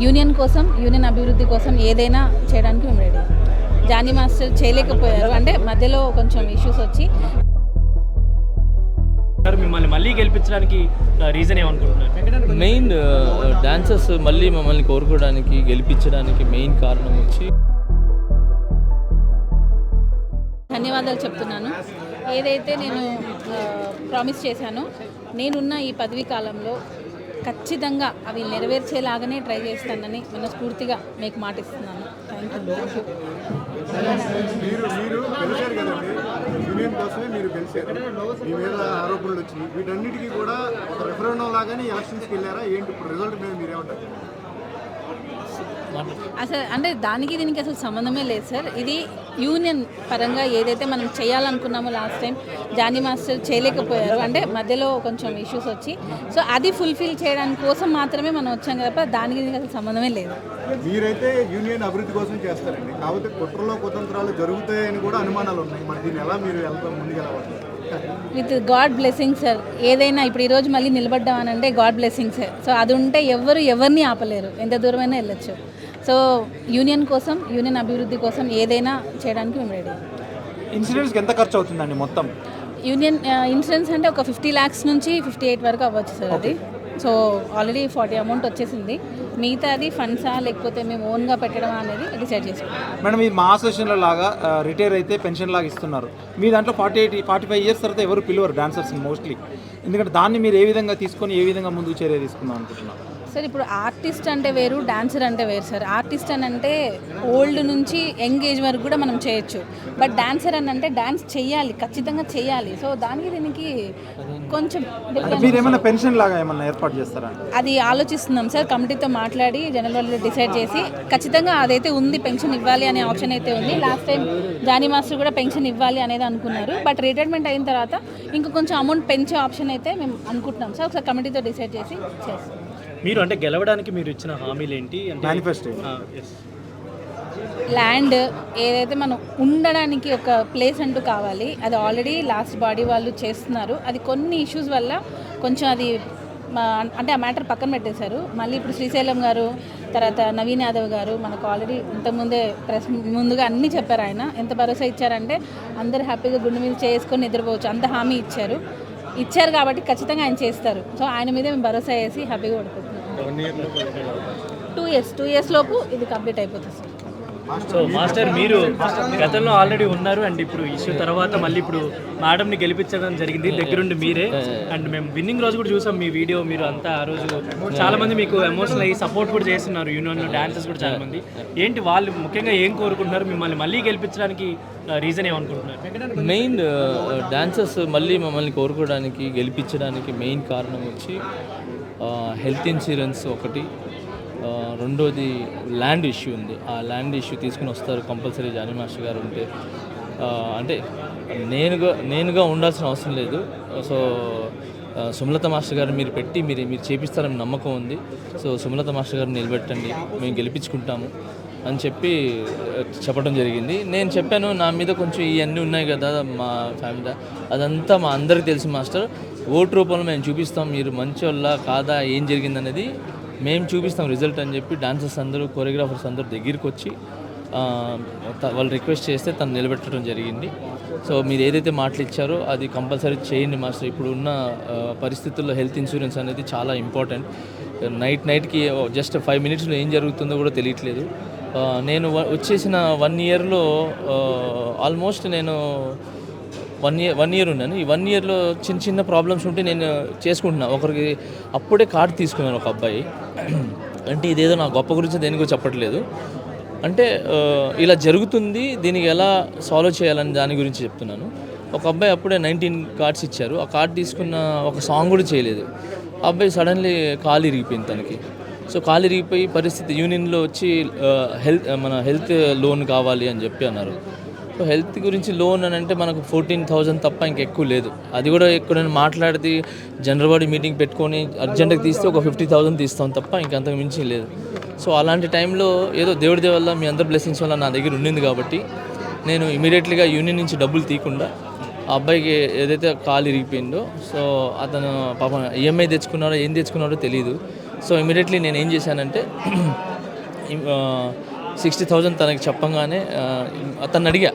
Union కోసం, union అభివృద్ధి కోసం ఏదైనా చేయడానికి మేము రెడీ. జానీ మాస్టర్ చేయలేకపోయారు, అంటే మధ్యలో కొంచెం ఇష్యూస్ వచ్చి. మిమ్మల్ని మళ్ళీ గెలిపించడానికి రీజన్ ఏమనుకుంటున్నారు? మెయిన్ డాన్సర్స్ మళ్ళీ మమ్మల్ని కోరుకోవడానికి, గెలిపించడానికి మెయిన్ కారణం వచ్చి ధన్యవాదాలు చెప్తున్నాను. ఏదైతే నేను ప్రామిస్ చేశానో, నేనున్న ఈ పదవీ కాలంలో ఖచ్చితంగా అవి నెరవేర్చేలాగానే ట్రై చేస్తానని మనస్ఫూర్తిగా మీకు మాటిస్తున్నాను. Thank you. మీరు గెలిచారు కదండి, యూనియన్ కోసమే మీరు గెలిచారు. మీ మీద ఆరోపణలు వచ్చినాయి, వీటన్నిటికీ కూడా ఒక రెఫరెండం లాగానే ఎలక్షన్స్కి వెళ్ళారా ఏంటి? ఇప్పుడు రిజల్ట్ మీద మీరేమంటారు? అసలు అంటే దానికి దీనికి అసలు సంబంధమే లేదు సార్. ఇది యూనియన్ పరంగా ఏదైతే మనం చేయాలనుకున్నామో లాస్ట్ టైం జానీ మాస్టర్ చేయలేకపోయారు, అంటే మధ్యలో కొంచెం ఇష్యూస్ వచ్చి. సో అది ఫుల్ఫిల్ చేయడానికి కోసం మాత్రమే మనం వచ్చాం కదా, దానికి దీనికి అసలు సంబంధమే లేదు. మీరైతే యూనియన్ అభివృద్ధి కోసం చేస్తారండి, కాకపోతే కుట్రలో కుతంత్రాలు జరుగుతాయని కూడా అనుమానాలు ఉన్నాయి. మరి దీన్ని ఎలా మీరు ముందుకెళ్ళవచ్చు? With god blessing sir. ఏదైనా ఇప్పుడు ఈరోజు మళ్ళీ నిలబడ్డామని అంటే గాడ్ బ్లెస్సింగ్ సార్. సో అది ఉంటే ఎవరిని ఆపలేరు, ఎంత దూరమైనా వెళ్ళొచ్చు. సో యూనియన్ కోసం, యూనియన్ అభివృద్ధి కోసం ఏదైనా చేయడానికి మేము రెడీ. ఇన్సూరెన్స్కి ఎంత ఖర్చు అవుతుందండి మొత్తం? యూనియన్ ఇన్సూరెన్స్ అంటే ఒక 50 lakhs నుంచి 58 వరకు అవ్వచ్చు సార్ అది. సో ఆల్రెడీ 40 అమౌంట్ వచ్చేసింది. మిగతా అది ఫండ్సా లేకపోతే మేము ఓన్గా పెట్టడం అనేది డిసైడ్ చేసుకుంటాం. మేడం, ఈ మా అసోసియేషన్లో లాగా రిటైర్ అయితే పెన్షన్ లాగా ఇస్తున్నారు. మీ దాంట్లో 45 years తర్వాత ఎవరు పిలువరు డాన్సర్స్ మోస్ట్లీ. ఎందుకంటే దాన్ని మీరు ఏ విధంగా తీసుకొని ఏ విధంగా ముందుకు చర్య తీసుకుందాం అనుకుంటున్నారు? సార్ ఇప్పుడు ఆర్టిస్ట్ అంటే వేరు, డాన్సర్ అంటే వేరు సార్. ఆర్టిస్ట్ అని అంటే ఓల్డ్ నుంచి యంగ్ ఏజ్ వరకు కూడా మనం చేయొచ్చు. బట్ డాన్సర్ అని అంటే డాన్స్ చేయాలి, ఖచ్చితంగా చేయాలి. సో దానికి దీనికి కొంచెం మీరు ఏమైనా పెన్షన్ లాగా ఏమన్నా ఏర్పాటు చేస్తారా? అది ఆలోచిస్తున్నాం సార్. కమిటీతో మాట్లాడి జనరల్ వాళ్ళు డిసైడ్ చేసి ఖచ్చితంగా అదైతే ఉంది, పెన్షన్ ఇవ్వాలి అనే ఆప్షన్ అయితే ఉంది. లాస్ట్ టైం జానీ మాస్టర్ కూడా పెన్షన్ ఇవ్వాలి అనేది అనుకున్నారు. బట్ రిటైర్మెంట్ అయిన తర్వాత ఇంకా కొంచెం అమౌంట్ పెంచే ఆప్షన్ అయితే మేము అనుకుంటున్నాం సార్. ఒకసారి కమిటీతో డిసైడ్ చేసి చేస్తాం. మీరు అంటే గెలవడానికి మీరు ఇచ్చిన హామీలు ఏంటి? మేనిఫెస్టో ల్యాండ్ ఏదైతే మనం ఉండడానికి ఒక ప్లేస్ అంటూ కావాలి, అది ఆల్రెడీ లాస్ట్ బాడీ వాళ్ళు చేస్తున్నారు. అది కొన్ని ఇష్యూస్ వల్ల కొంచెం అది అంటే ఆ మ్యాటర్ పక్కన పెట్టేశారు. మళ్ళీ ఇప్పుడు శ్రీశైలం గారు, తర్వాత నవీన్ యాదవ్ గారు మనకు ఆల్రెడీ ఇంతకుముందే ప్రెస్ ముందుగా అన్నీ చెప్పారు. ఆయన ఎంత భరోసా ఇచ్చారంటే అందరు హ్యాపీగా గుండె మీద చేసుకొని నిద్రపోవచ్చు, అంత హామీ ఇచ్చారు కాబట్టి ఖచ్చితంగా ఆయన చేస్తారు. సో ఆయన మీద మేము భరోసా వేసి హ్యాపీగా పడుకుంటున్నాం. 2 years లోపు ఇది కంప్లీట్ అయిపోతుంది సార్. సో మాస్టర్, మీరు గతంలో ఆల్రెడీ ఉన్నారు అండ్ ఇప్పుడు ఇష్యూ తర్వాత మళ్ళీ ఇప్పుడు మేడంని గెలిపించడం జరిగింది దగ్గరుండి మీరే. అండ్ మేము విన్నింగ్ రోజు కూడా చూసాం మీ వీడియో. మీరు అంతా ఆ రోజు చాలా మంది మీకు ఎమోషనల్ అయ్యి సపోర్ట్ కూడా చేస్తున్నారు, యూనియన్ డాన్సర్స్ కూడా చాలా మంది. ఏంటి వాళ్ళు ముఖ్యంగా ఏం కోరుకుంటున్నారు? మిమ్మల్ని మళ్ళీ గెలిపించడానికి రీజన్ ఏమనుకుంటున్నారు? మెయిన్ డాన్సర్స్ మళ్ళీ మమ్మల్ని కోరుకోవడానికి, గెలిపించడానికి మెయిన్ కారణం వచ్చి హెల్త్ ఇన్సూరెన్స్ ఒకటి, రెండోది ల్యాండ్ ఇష్యూ ఉంది. ఆ ల్యాండ్ ఇష్యూ తీసుకుని వస్తారు కంపల్సరీ జానీ మాస్టర్ గారు ఉంటే. అంటే నేనుగా ఉండాల్సిన అవసరం లేదు. సో సుమలత మాస్టర్ గారు మీరు పెట్టి మీరు చేపిస్తారని నమ్మకం ఉంది. సో సుమలత మాస్టర్ గారిని నిలబెట్టండి, మేము గెలిపించుకుంటాము అని చెప్పడం జరిగింది. నేను చెప్పాను, నా మీద కొంచెం ఇవన్నీ ఉన్నాయి కదా మా ఫ్యామిలీ, అదంతా మా అందరికీ తెలుసు మాస్టర్. ఓటు రూపంలో మేము చూపిస్తాం, మీరు మంచి వాళ్ళ కాదా ఏం జరిగిందనేది మేము చూపిస్తాం రిజల్ట్ అని చెప్పి డాన్సర్స్ అందరూ, కొరియోగ్రాఫర్స్ అందరూ దగ్గరికి వచ్చి వాళ్ళు రిక్వెస్ట్ చేస్తే తను నిలబెట్టడం జరిగింది. సో మీరు ఏదైతే మాటలు ఇచ్చారో అది కంపల్సరీ చేయండి మాస్టర్. ఇప్పుడు ఉన్న పరిస్థితుల్లో హెల్త్ ఇన్సూరెన్స్ అనేది చాలా ఇంపార్టెంట్. నైట్కి జస్ట్ 5 minutesలో ఏం జరుగుతుందో కూడా తెలియట్లేదు. నేను వచ్చేసిన 1 yearలో ఆల్మోస్ట్ నేను 1 year ఉన్నాను. ఈ 1 yearలో చిన్న ప్రాబ్లమ్స్ ఉంటే నేను చేసుకుంటున్నాను. ఒకరికి అప్పుడే కార్డు తీసుకున్నాను ఒక అబ్బాయి. అంటే ఇదేదో నా గొప్ప గురించి దేనికో చెప్పట్లేదు, అంటే ఇలా జరుగుతుంది, దీనికి ఎలా సాల్వ్ చేయాలని దాని గురించి చెప్తున్నాను. ఒక అబ్బాయి అప్పుడే 19 cards ఇచ్చారు. ఆ కార్డు తీసుకున్న ఒక సాంగ్ కూడా చేయలేదు. ఆ అబ్బాయి సడన్లీ కాలు ఇరిగిపోయింది తనకి. సో కాలు ఇరిగిపోయి పరిస్థితి యూనియన్లో వచ్చి మన హెల్త్ లోన్ కావాలి అని చెప్పి అన్నారు. సో హెల్త్ గురించి లోన్ అని అంటే మనకు 14,000 తప్ప ఇంకెక్కువ లేదు. అది కూడా ఎక్కడైనా మాట్లాడితే జనరల్ బాడీ మీటింగ్ పెట్టుకొని అర్జెంట్గా తీస్తే ఒక 50,000 తీస్తాం తప్ప ఇంకంతకు మించి లేదు. సో అలాంటి టైంలో ఏదో దేవుడి వల్ల మీ అందరి బ్లెస్సింగ్స్ వల్ల నా దగ్గర ఉండింది కాబట్టి నేను ఇమీడియట్లీగా యూనియన్ నుంచి డబ్బులు తీయకుండా ఆ అబ్బాయికి ఏదైతే కాలు ఇరిగిపోయిందో, సో అతను పాపం ఈఎంఐ తెచ్చుకున్నాడో ఏం తెచ్చుకున్నాడో తెలియదు. సో ఇమీడియట్లీ నేను ఏం చేశానంటే 60,000 తనకి చెప్పంగానే అతన్ని అడిగా,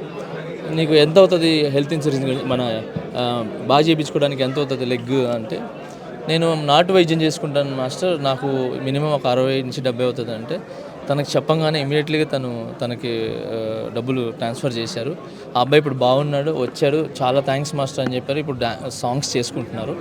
నీకు ఎంత అవుతుంది హెల్త్ ఇన్సూరెన్స్ మన బాగా చేయించుకోవడానికి ఎంత అవుతుంది లెగ్ అంటే, నేను నాటు వైద్యం చేసుకుంటాను మాస్టర్, నాకు మినిమం ఒక 60 నుంచి 70 అవుతుంది అంటే, తనకి చెప్పంగానే ఇమీడియట్లీగా తనకి డబ్బులు ట్రాన్స్ఫర్ చేశారు. ఆ అబ్బాయి ఇప్పుడు బాగున్నాడు, వచ్చాడు, చాలా థ్యాంక్స్ మాస్టర్ అని చెప్పారు. ఇప్పుడు సాంగ్స్ చేసుకుంటున్నారు.